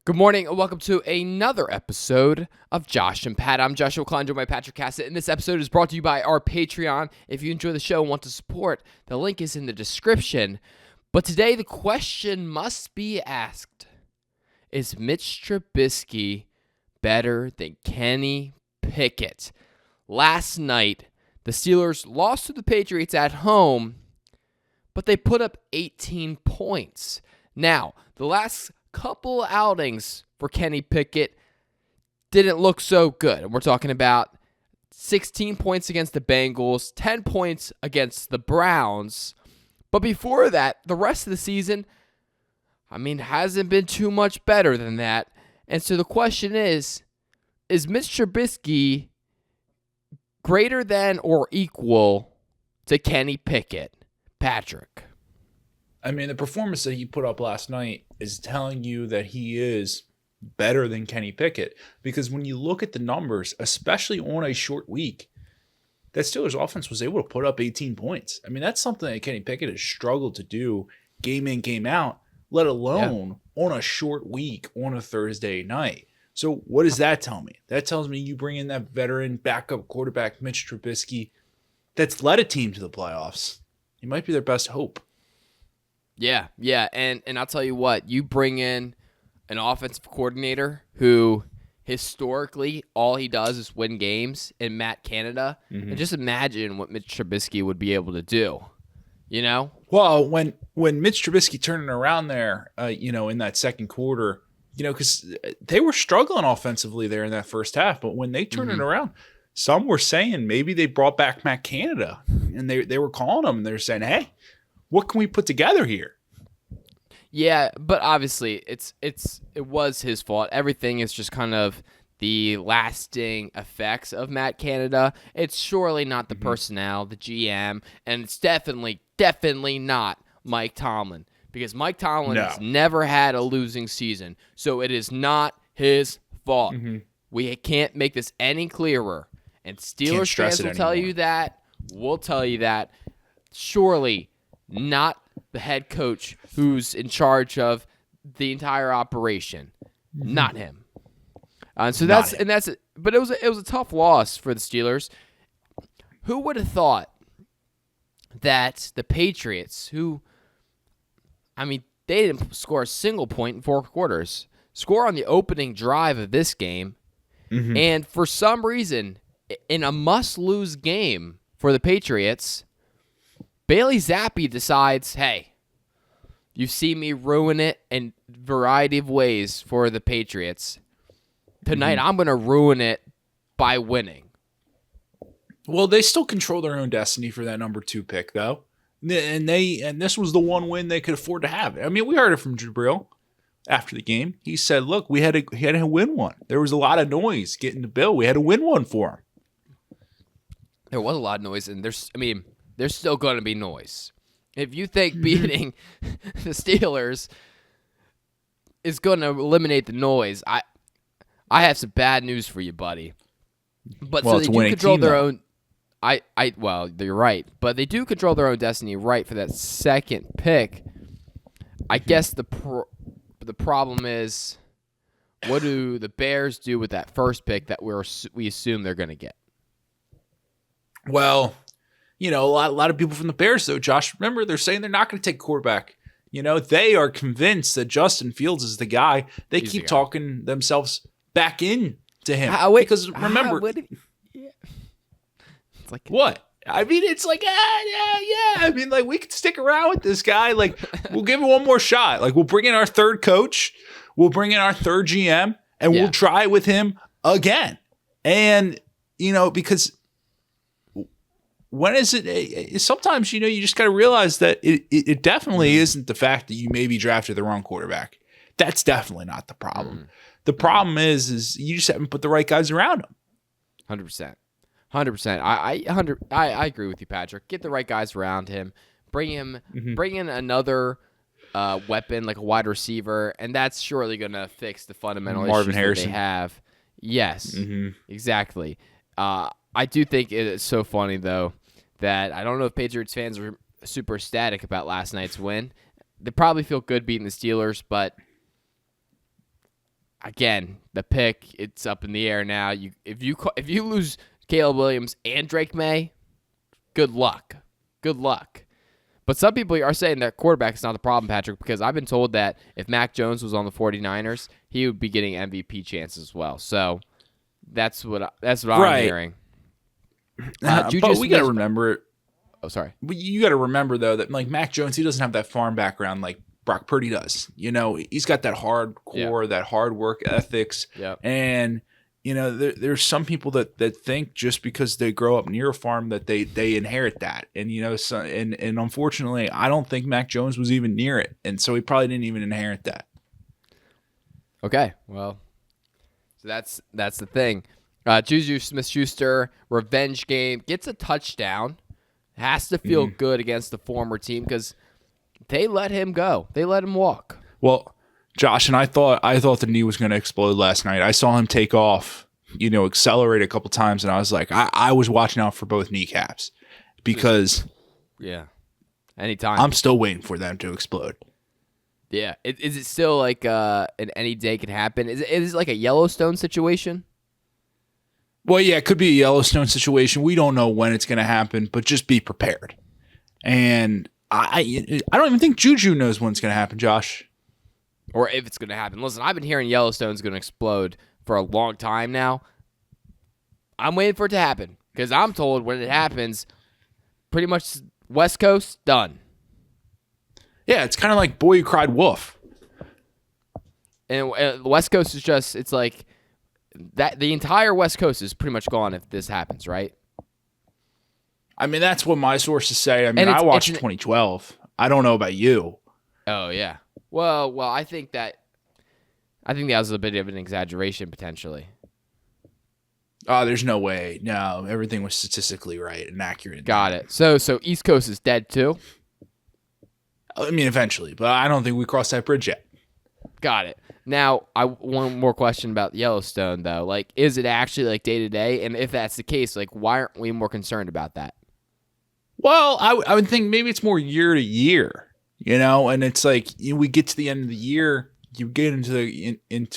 Good morning and welcome to another episode of Josh and Pat. I'm Joshua Klein, joined by Patrick Cassett, and this episode is brought to you by our Patreon. If you enjoy the show and want to support, the link is in the description. But today the question must be asked, is Mitch Trubisky better than Kenny Pickett? Last night, the Steelers lost to the Patriots at home, but they put up 18 points. Now, the last couple outings for Kenny Pickett didn't look so good. And we're talking about 16 points against the Bengals, 10 points against the Browns. But before that, the rest of the season, hasn't been too much better than that. And so the question is Mitch Trubisky greater than or equal to Kenny Pickett? Patrick. The performance that he put up last night is telling you that he is better than Kenny Pickett, because when you look at the numbers, especially on a short week, that Steelers offense was able to put up 18 points. That's something that Kenny Pickett has struggled to do game in, game out, let alone on a short week on a Thursday night. So what does that tell me? That tells me you bring in that veteran backup quarterback, Mitch Trubisky, that's led a team to the playoffs. He might be their best hope. Yeah, and I'll tell you what, you bring in an offensive coordinator who historically all he does is win games in Matt Canada, and just imagine what Mitch Trubisky would be able to do, you know? Well, when Mitch Trubisky turning around there, in that second quarter, because they were struggling offensively there in that first half, but when they turned it around, some were saying maybe they brought back Matt Canada, and they were calling him, and they were saying, hey, what can we put together here? Yeah, but obviously it was his fault. Everything is just kind of the lasting effects of Matt Canada. It's surely not the personnel, the GM, and it's definitely not Mike Tomlin, because Mike Tomlin has never had a losing season. So it is not his fault. We can't make this any clearer. And Steelers fans will tell you that. We'll tell you that. Surely not the head coach who's in charge of the entire operation. Not him. But it was a tough loss for the Steelers. Who would have thought that the Patriots, who they didn't score a single point in 4 quarters, score on the opening drive of this game, and for some reason, in a must-lose game for the Patriots, Bailey Zappi decides, hey, you've seen me ruin it in a variety of ways for the Patriots. Tonight, I'm going to ruin it by winning. Well, they still control their own destiny for that number 2 pick, though. And this was the one win they could afford to have. We heard it from Jabril after the game. He said, look, he had to win one. There was a lot of noise getting the bill. We had to win one for him. There was a lot of noise, and there's still going to be noise. If you think beating the Steelers is going to eliminate the noise, I have some bad news for you, buddy. But so they do control their own. Well, you're right, but they do control their own destiny, right, for that second pick. I guess the problem is, what do the Bears do with that first pick that we assume they're going to get? Well, a lot of people from the Bears, though, Josh, remember, they're saying they're not going to take quarterback. They are convinced that Justin Fields is the guy. They keep talking themselves back in to him. Because remember, it's like what? It's like, yeah. We could stick around with this guy. We'll give him one more shot. We'll bring in our third coach. We'll bring in our third GM, and we'll try with him again. And, because when is it? Sometimes, you just got to realize that it definitely isn't the fact that you maybe drafted the wrong quarterback. That's definitely not the problem. The problem is you just haven't put the right guys around him. 100%. 100%. I agree with you, Patrick. Get the right guys around him. Bring in another weapon like a wide receiver, and that's surely going to fix the fundamental issues that they have. Yes, exactly. I do think it is so funny, though, that I don't know if Patriots fans are super ecstatic about last night's win. They probably feel good beating the Steelers, but again, the pick, it's up in the air now. If you lose Caleb Williams and Drake May, good luck. Good luck. But some people are saying that quarterback is not the problem, Patrick, because I've been told that if Mac Jones was on the 49ers, he would be getting MVP chances as well. So that's what I'm hearing. But we got to remember it. Oh, sorry. You got to remember, though, that like Mac Jones, he doesn't have that farm background like Brock Purdy does. You know, he's got that hardcore, that hard work ethics. Yep. And, you know, there's some people that think just because they grow up near a farm that they inherit that. And, you know, and unfortunately, I don't think Mac Jones was even near it. And so he probably didn't even inherit that. Okay. Well, so that's the thing. Juju Smith-Schuster, revenge game, gets a touchdown. Has to feel good against the former team because they let him go. They let him walk. Well, Josh, and I thought the knee was going to explode last night. I saw him take off, you know, accelerate a couple times, and I was like, I was watching out for both kneecaps because anytime I'm still waiting for them to explode. Yeah, is it still like an any day can happen? Is it like a Yellowstone situation? Well, yeah, it could be a Yellowstone situation. We don't know when it's going to happen, but just be prepared. And I don't even think Juju knows when it's going to happen, Josh. Or if it's going to happen. Listen, I've been hearing Yellowstone's going to explode for a long time now. I'm waiting for it to happen because I'm told when it happens, pretty much West Coast, done. Yeah, it's kind of like Boy Who Cried Wolf. And the West Coast is just, it's like, that the entire West Coast is pretty much gone if this happens, right? I mean, that's what my sources say. I mean, I watched 2012. I don't know about you. Oh, yeah. Well, I think that was a bit of an exaggeration potentially. Oh, there's no way. No, everything was statistically right and accurate. Got it. So East Coast is dead too? I mean, eventually, but I don't think we crossed that bridge yet. Got it. Now, one more question about Yellowstone, though. Like, is it actually, like, day-to-day? And if that's the case, like, why aren't we more concerned about that? Well, I would think maybe it's more year to year, you know? And it's like, we get to the end of the year, you get into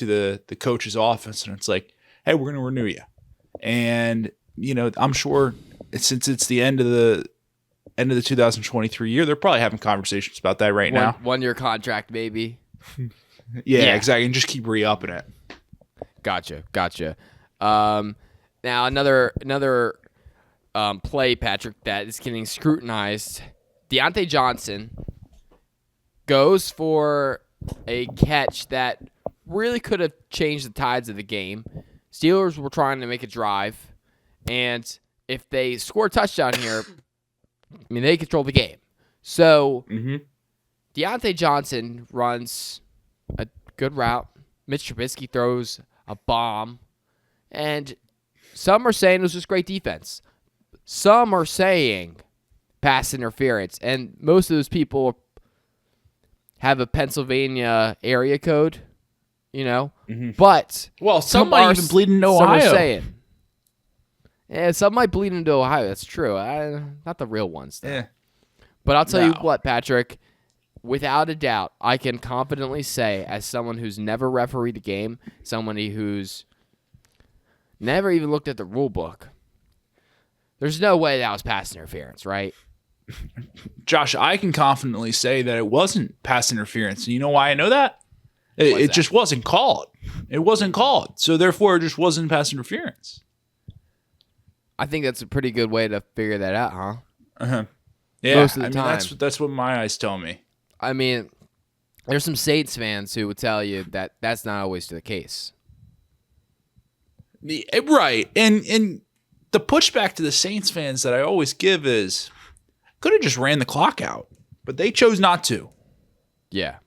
the coach's office, and it's like, hey, we're going to renew you. And, you know, I'm sure since it's the end of the 2023 year, they're probably having conversations about that right now. 1 year contract, maybe. Yeah, exactly. And just keep re-upping it. Gotcha. Now, another play, Patrick, that is getting scrutinized. Deontay Johnson goes for a catch that really could have changed the tides of the game. Steelers were trying to make a drive, and if they score a touchdown here, I mean, they control the game. So, Deontay Johnson runs a good route. Mitch Trubisky throws a bomb. And some are saying it was just great defense. Some are saying pass interference. And most of those people have a Pennsylvania area code, you know. But some might even bleed into Ohio. Some are saying. Yeah, some might bleed into Ohio. That's true. Not the real ones, though. Yeah. But I'll tell you what, Patrick. Without a doubt, I can confidently say, as someone who's never refereed a game, somebody who's never even looked at the rule book, there's no way that was pass interference, right? Josh, I can confidently say that it wasn't pass interference. And you know why I know that? It just wasn't called. It wasn't called. So therefore, it just wasn't pass interference. I think that's a pretty good way to figure that out, huh? Uh-huh. Yeah, most of the time. That's what my eyes tell me. I mean, there's some Saints fans who would tell you that that's not always the case. Right. And the pushback to the Saints fans that I always give is could have just ran the clock out, but they chose not to. Yeah.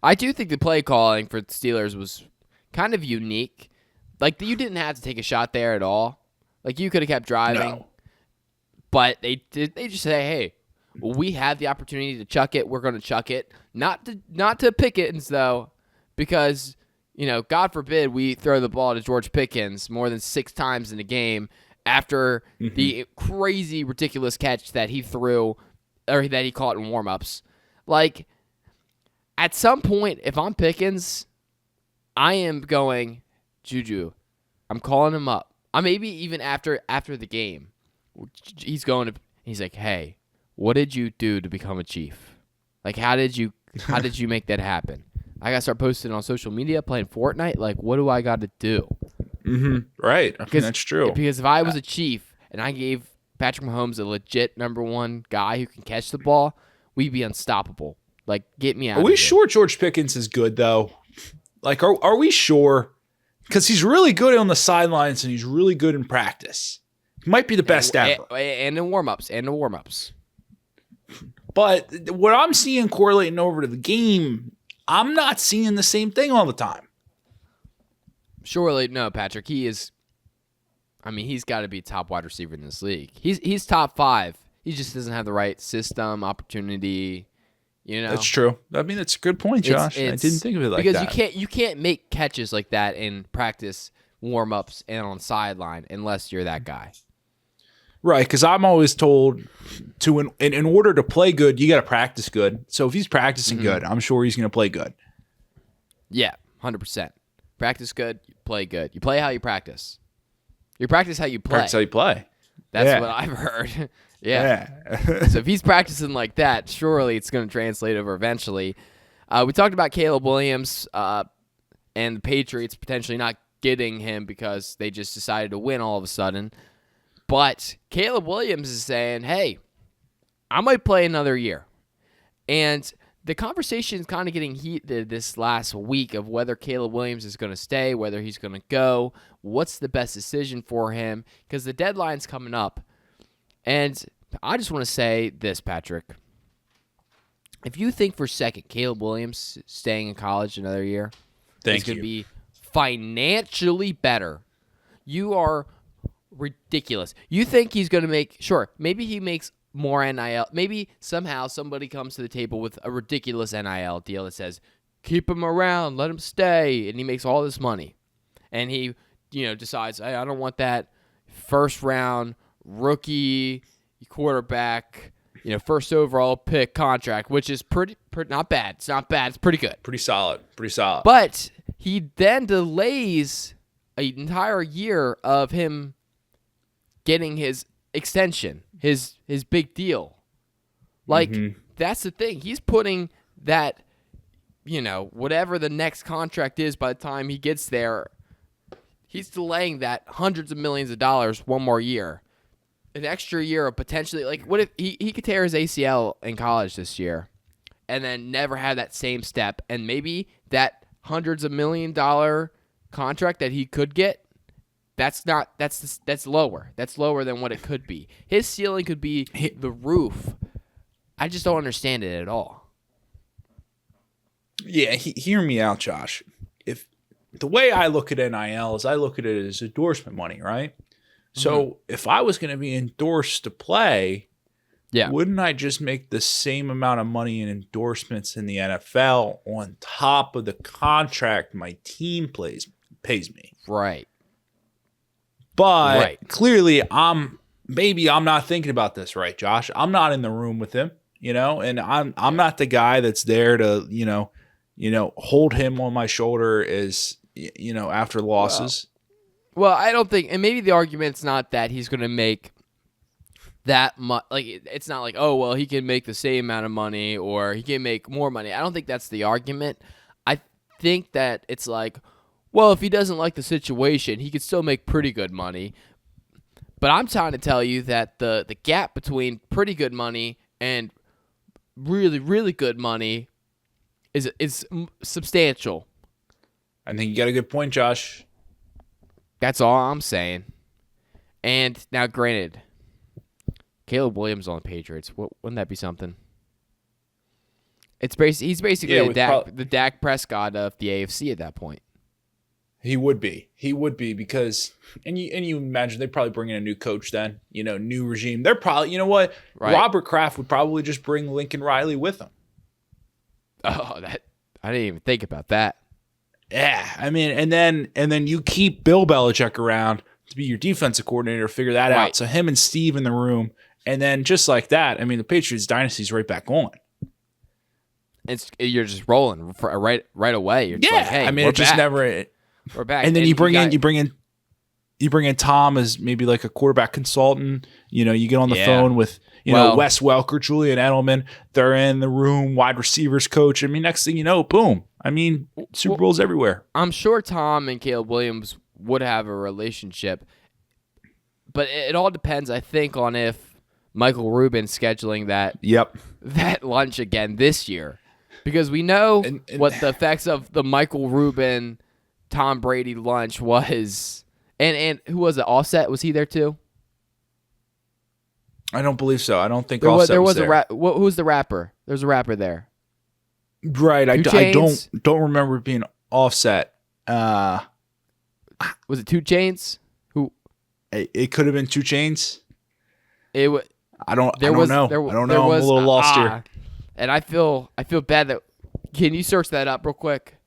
I do think the play calling for the Steelers was kind of unique. Like, you didn't have to take a shot there at all. Like, you could have kept driving. No. But they just say, hey, we had the opportunity to chuck it. We're going to chuck it. Not to Pickens, though, because, you know, God forbid we throw the ball to George Pickens more than 6 times in a game after the crazy, ridiculous catch that he threw or that he caught in warm-ups. Like, at some point, if I'm Pickens, I am going, Juju. I'm calling him up. Maybe even after the game, he's like, hey, what did you do to become a Chief? Like, how did you make that happen? I got to start posting on social media, playing Fortnite. Like, what do I got to do? Right. I mean, that's true. Because if I was a Chief and I gave Patrick Mahomes a legit #1 guy who can catch the ball, we'd be unstoppable. Like, get me out of here. Are we sure George Pickens is good, though? Like, are we sure? Because he's really good on the sidelines and he's really good in practice. He might be the best ever. And in warm-ups. But what I'm seeing correlating over to the game, I'm not seeing the same thing all the time. Surely, no, Patrick. He is. I mean, he's got to be top wide receiver in this league. He's top 5. He just doesn't have the right system, opportunity. You know, that's true. I mean, that's a good point, Josh. I didn't think of it like that. Because you can't make catches like that in practice, warm-ups, and on sideline unless you're that guy. Right, because I'm always told in order to play good, you got to practice good. So if he's practicing good, I'm sure he's going to play good. Yeah, 100%. Practice good, you play good. You play how you practice. You practice how you play. Practice how you play. That's what I've heard. Yeah. So if he's practicing like that, surely it's going to translate over eventually. We talked about Caleb Williams and the Patriots potentially not getting him because they just decided to win all of a sudden. But Caleb Williams is saying, hey, I might play another year. And the conversation is kind of getting heated this last week of whether Caleb Williams is going to stay, whether he's going to go, what's the best decision for him, because the deadline's coming up. And I just want to say this, Patrick. If you think for a second Caleb Williams staying in college another year is going to be financially better, you are ridiculous. You think he's going to make, sure, maybe he makes more NIL. Maybe somehow somebody comes to the table with a ridiculous NIL deal that says, keep him around, let him stay, and he makes all this money. And he, decides, hey, I don't want that first round rookie quarterback, first overall pick contract, which is pretty not bad. It's not bad. It's pretty good. Pretty solid. But he then delays an entire year of him getting his extension, his big deal. Like, that's the thing. He's putting that, whatever the next contract is by the time he gets there, he's delaying that hundreds of millions of dollars one more year. An extra year of potentially, like, what if he could tear his ACL in college this year and then never have that same step, and maybe that hundreds of $1,000,000 contract that he could get, that's lower. That's lower than what it could be. His ceiling could be the roof. I just don't understand it at all. Yeah, hear me out, Josh. If the way I look at NIL is I look at it as endorsement money, right? So if I was going to be endorsed to play, wouldn't I just make the same amount of money in endorsements in the NFL on top of the contract my team pays me? Right. But clearly I'm not thinking about this right, Josh. I'm not in the room with him, and I'm not the guy that's there to, hold him on my shoulder as, after losses. Well, I don't think, and maybe the argument's not that he's going to make that much. Like, it's not like, oh, well, he can make the same amount of money or he can make more money. I don't think that's the argument. I think that it's like, well, if he doesn't like the situation, he could still make pretty good money. But I'm trying to tell you that the gap between pretty good money and really, really good money is substantial. I think you got a good point, Josh. That's all I'm saying. And now, granted, Caleb Williams on the Patriots, wouldn't that be something? He's basically the Dak Prescott of the AFC at that point. He would be because, and you imagine they probably bring in a new coach then, new regime. They're probably, you know what? Right. Robert Kraft would probably just bring Lincoln Riley with him. Oh, I didn't even think about that. Yeah, I mean, and then you keep Bill Belichick around to be your defensive coordinator, figure that out. So him and Steve in the room, and then just like that, I mean, the Patriots dynasty's right back on. you're just rolling for right away. You're just Yeah, like, hey, I mean, we're it just back. never. We're back. And then you bring in Tom as maybe like a quarterback consultant. You get on the phone with Wes Welker, Julian Edelman. They're in the room, wide receivers coach. I mean, next thing you know, boom. I mean, Super Bowls everywhere. I'm sure Tom and Caleb Williams would have a relationship, but it all depends, I think, on if Michael Rubin's scheduling that lunch again this year, because we know what the effects of the Michael Rubin Tom Brady lunch was. And who was it? Offset, was he there too? I don't believe so. I don't think Offset was there. Who was the rapper? There's a rapper there. Right. I don't remember it being Offset. Was it 2 Chainz? Who? It could have been 2 Chainz. I don't know. I don't know. I'm a little lost here. And I feel bad that. Can you search that up real quick?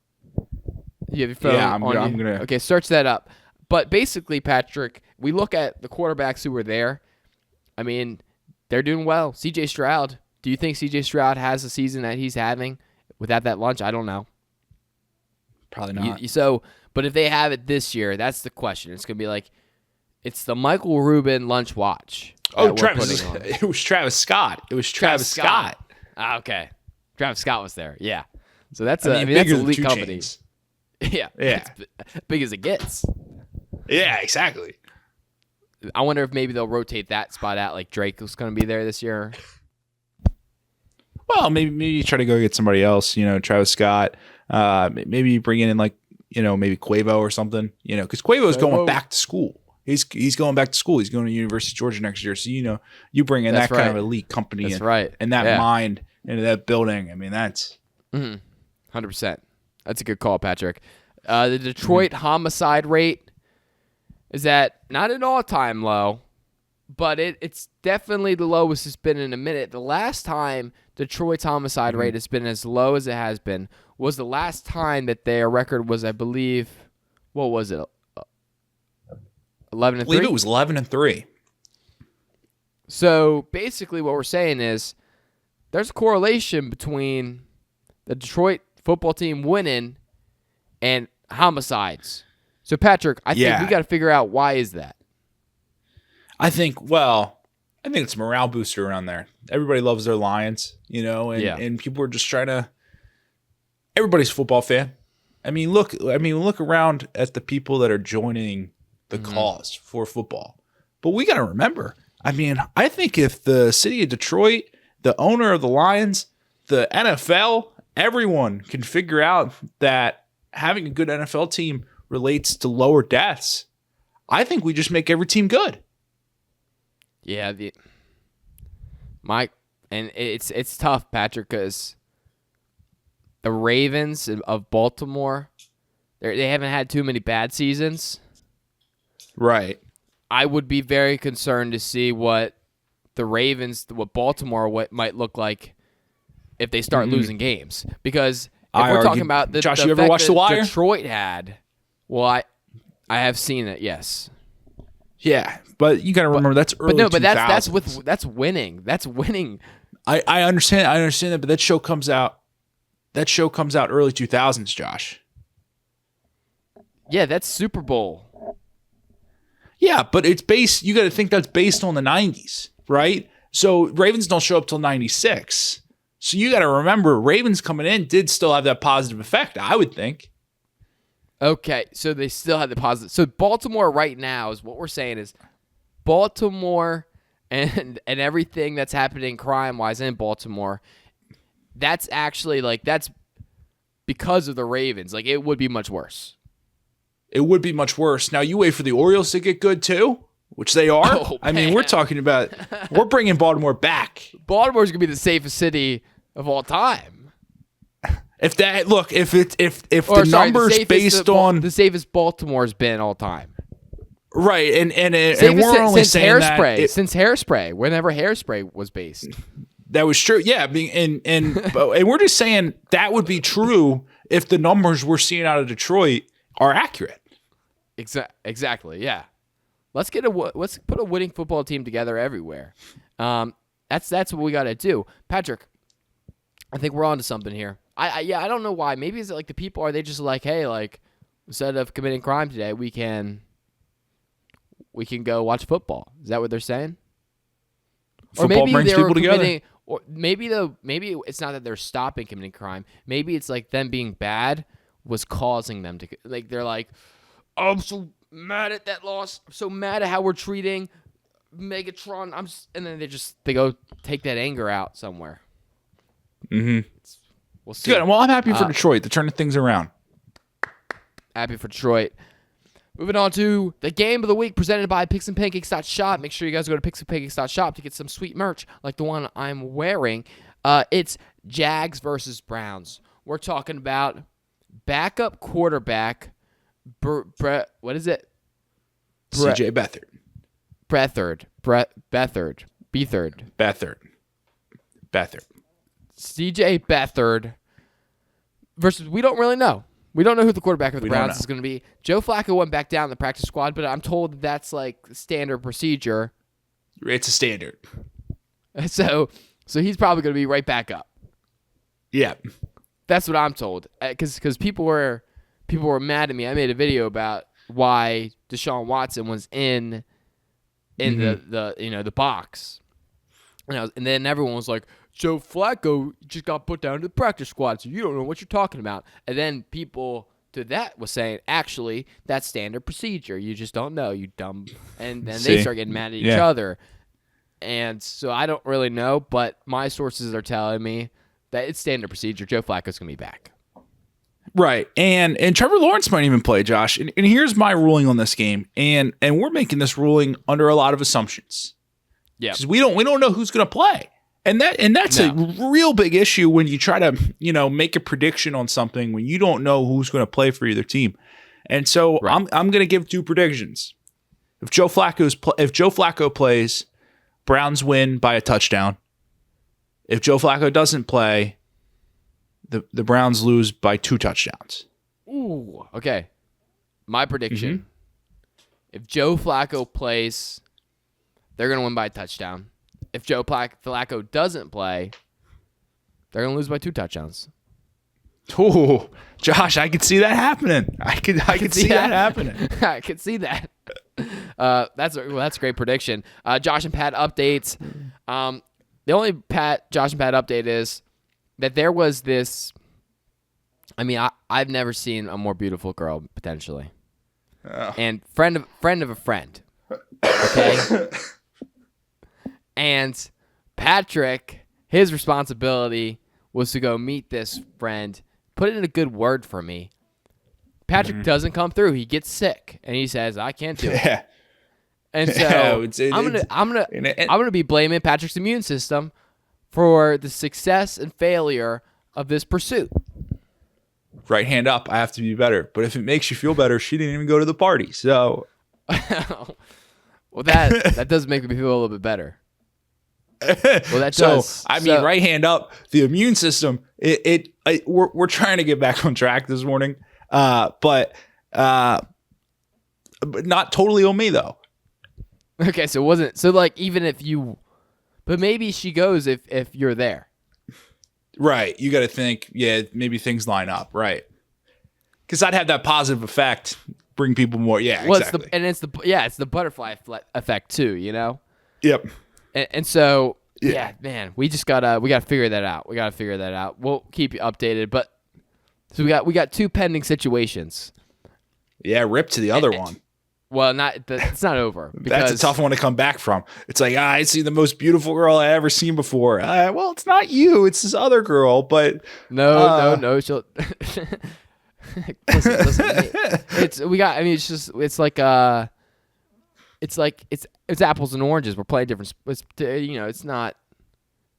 You have your phone. Yeah, I'm gonna. Okay, search that up. But basically, Patrick, we look at the quarterbacks who were there. I mean, they're doing well. C.J. Stroud. Do you think C.J. Stroud has the season that he's having without that lunch? I don't know. Probably not. But if they have it this year, that's the question. It's going to be like, it's the Michael Rubin lunch watch. Oh, it was Travis Scott. It was Travis Scott. Okay. Travis Scott was there. Yeah. So that's that's an elite company. Chains. Yeah. It's big as it gets. Yeah, exactly. I wonder if maybe they'll rotate that spot out, like Drake was going to be there this year. Well, maybe you try to go get somebody else, Travis Scott. Maybe you bring in maybe Quavo or something, because Quavo is going back to school. He's going back to school. He's going to University of Georgia next year. So, you bring in that kind of elite company and that mind into that building. I mean, that's 100%. That's a good call, Patrick. The Detroit homicide rate is at not an all-time low, but it's definitely the lowest it's been in a minute. The last time Detroit's homicide rate has been as low as it has been was the last time that their record was, I believe, what was it? 11-3? I believe it was 11-3. So basically what we're saying is there's a correlation between the Detroit football team winning and homicides. So, Patrick, I think we got to figure out, why is that? I think it's a morale booster around there. Everybody loves their Lions, and people are just trying to. Everybody's a football fan. I mean, look around at the people that are joining the cause for football. But we got to remember, I think if the city of Detroit, the owner of the Lions, the NFL, everyone can figure out that having a good NFL team relates to lower deaths, I think we just make every team good. Yeah, it's tough, Patrick, because the Ravens of Baltimore, they haven't had too many bad seasons. Right. I would be very concerned to see what Baltimore might look like if they start losing games, because if we're talking about Josh, you ever watched The Wire? Detroit had. Well, I have seen it. Yes. Yeah, but you got to remember that's early. But that's winning. That's winning. I understand. I understand that, but that show comes out early 2000s, Josh. Yeah, that's Super Bowl. Yeah, but it's based. You got to think that's based on the 90s, right? So Ravens don't show up till 96. So you got to remember, Ravens coming in did still have that positive effect, I would think. Okay, so they still have the positive. So Baltimore right now is what we're saying is Baltimore and everything that's happening crime-wise in Baltimore, that's actually that's because of the Ravens. It would be much worse. It would be much worse. Now you wait for the Orioles to get good too, which they are. Oh, I mean, we're talking about we're bringing Baltimore back. Baltimore's gonna be the safest city of all time. If the numbers based on the safest Baltimore's been all time, right? And we're only saying Hairspray since Hairspray, whenever Hairspray was based. That was true, yeah. And we're just saying that would be true if the numbers we're seeing out of Detroit are accurate. Exactly, yeah. Let's put a winning football team together everywhere. That's what we got to do, Patrick. I think we're on to something here. I don't know why. Maybe is it like the people, are they just like, hey, like instead of committing crime today, we can go watch football. Is that what they're saying? Football brings people together. Or maybe it's not that they're stopping committing crime. Maybe it's like them being bad was causing them to, like, they're like, oh, I'm so mad at that loss. I'm so mad at how we're treating Megatron. And then they go take that anger out somewhere. Mm-hmm. We'll see. Good. Well, I'm happy for Detroit to turn things around. Happy for Detroit. Moving on to the game of the week presented by PicksandPancakes.shop. Make sure you guys go to PicksandPancakes.shop to get some sweet merch like the one I'm wearing. It's Jags versus Browns. We're talking about backup quarterback, what is it? CJ Beathard. CJ Beathard versus, we don't really know. We don't know who the quarterback of the Browns is going to be. Joe Flacco went back down in the practice squad, but I'm told that's like standard procedure. It's a standard. So he's probably going to be right back up. Yeah. That's what I'm told. Because people were mad at me. I made a video about why Deshaun Watson was in the box. And then everyone was like, Joe Flacco just got put down to the practice squad, so you don't know what you're talking about. And then people to that was saying, actually, that's standard procedure. You just don't know, you dumb. And then they start getting mad at each other. And so I don't really know, but my sources are telling me that it's standard procedure. Joe Flacco's going to be back. Right. And Trevor Lawrence might even play, Josh. And here's my ruling on this game. And we're making this ruling under a lot of assumptions. Yeah. Because we don't know who's going to play. And that's a real big issue when you try to, make a prediction on something when you don't know who's going to play for either team. And so I'm going to give two predictions. If Joe Flacco plays, Browns win by a touchdown. If Joe Flacco doesn't play, the Browns lose by 2 touchdowns. Ooh, okay. My prediction: if Joe Flacco plays, they're going to win by a touchdown. If Joe Flacco doesn't play, they're going to lose by 2 touchdowns. Oh, Josh, I could see that happening. I could see that happening. I could see that. That's a great prediction. Josh and Pat updates. The only Josh and Pat update is that there was this. I mean, I've never seen a more beautiful girl potentially, and friend of a friend. Okay. And Patrick, his responsibility was to go meet this friend, put in a good word for me. Patrick doesn't come through. He gets sick, and he says, "I can't do it." And so I'm gonna be blaming Patrick's immune system for the success and failure of this pursuit. Right hand up. I have to be better. But if it makes you feel better, she didn't even go to the party. So, well, that does make me feel a little bit better. Well, that does. So, I mean, right hand up, the immune system. We're trying to get back on track this morning, but not totally on me though. Okay, so it wasn't so like even if you, but maybe she goes if you're there. Right, you got to think. Yeah, maybe things line up. Right, because I'd have that positive effect, bring people more. Yeah, well, exactly. It's the butterfly effect too. Yep. And so, yeah, man, we gotta figure that out. We'll keep you updated. But so we got 2 pending situations. Yeah, rip to the other one. Well, it's not over. Because that's a tough one to come back from. It's like, I see the most beautiful girl I ever seen before. Well, it's not you. It's this other girl. But no. She'll. listen. It's apples and oranges. We're playing different. It's not.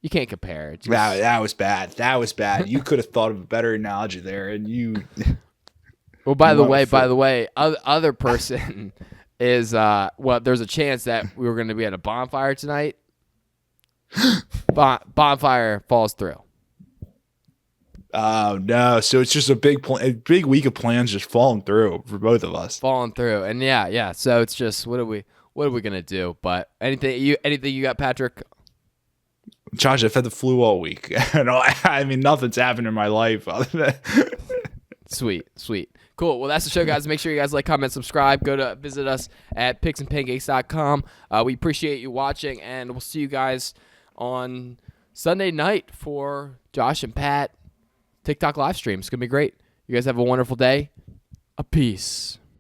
You can't compare. That was bad. You could have thought of a better analogy there, and you. Well, by the way, other person is there's a chance that we were going to be at a bonfire tonight. Bonfire falls through. Oh no! So it's just a big week of plans just falling through for both of us. And yeah. So it's just what are we gonna do? But anything you got, Patrick? Josh, I've had the flu all week. I mean, nothing's happened in my life other than Sweet. Cool. Well, that's the show, guys. Make sure you guys like, comment, subscribe. Go to visit us at picksandpancakes.com. We appreciate you watching, and we'll see you guys on Sunday night for Josh and Pat TikTok live stream. It's going to be great. You guys have a wonderful day. A peace.